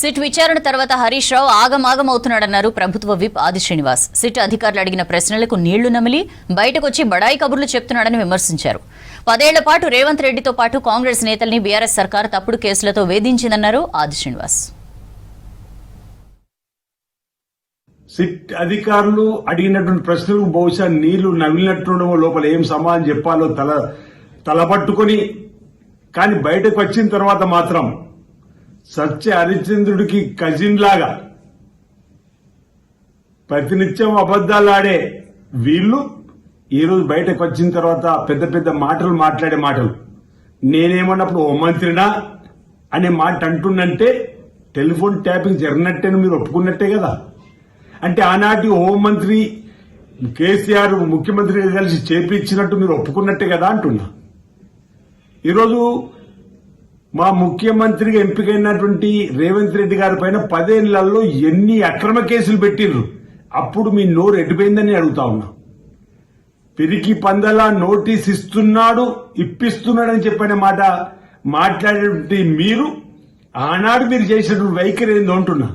SIT విచారణ తర్వాత హరీష్ రావు ఆగమాగమవుతున్నాడన్నారు ప్రభుత్వ విప్ ఆది శ్రీనివాస్. సిట్ అధికారులు అడిగిన ప్రశ్నలకు నీళ్లు నమిలి బయటకొచ్చి బడాయి కబుర్లు చెప్తున్నాడని విమర్శించారు. 10 ఏళ్ల పాటు రేవంత్ రెడ్డితో పాటు కాంగ్రెస్ నేతల్ని బీఆర్ఎస్ సర్కార్ తప్పుడు కేసులతో వేధించిందన్నారు ఆది శ్రీనివాస్. సిట్ అధికారులు అడిగినటువంటి ప్రశ్నలకు బహుశా నీళ్లు నమిలినట్టుండమో, లోపల ఏం సమాధానం చెప్పాలో తలపట్టుకుని, కానీ బయటకు వచ్చిన తర్వాత మాత్రం సత్య హరిశ్చంద్రుడికి కజిన్ లాగా ప్రతినిత్యం అబద్దాలు ఆడే వీళ్లు ఈరోజు బయటకు వచ్చిన తర్వాత పెద్ద పెద్ద మాటలు మాట్లాడే మాటలు, నేనేమన్నప్పుడు ఓ మంత్రినా అనే మాట అంటుందంటే టెలిఫోన్ ట్యాపింగ్ జరిగినట్టే మీరు ఒప్పుకున్నట్టే కదా. అంటే ఆనాటి హోంమంత్రి కేసీఆర్ ముఖ్యమంత్రిగా కలిసి చేపించినట్టు మీరు ఒప్పుకున్నట్టే కదా అంటున్నా. ఈరోజు మా ముఖ్యమంత్రిగా ఎంపికైనటువంటి రేవంత్ రెడ్డి గారి పైన 10 ఏళ్లలో ఎన్ని అక్రమ కేసులు పెట్టిండ్రు, అప్పుడు మీ నోరు ఎటుపోయిందని అడుగుతా ఉన్నా. పిరికి పందలా నోటీస్ ఇస్తున్నాడు, ఇప్పిస్తున్నాడని చెప్పిన మాట మాట్లాడేటువంటి మీరు ఆనాడు మీరు చేసినటువంటి వైఖరి ఏందో అంటున్నా.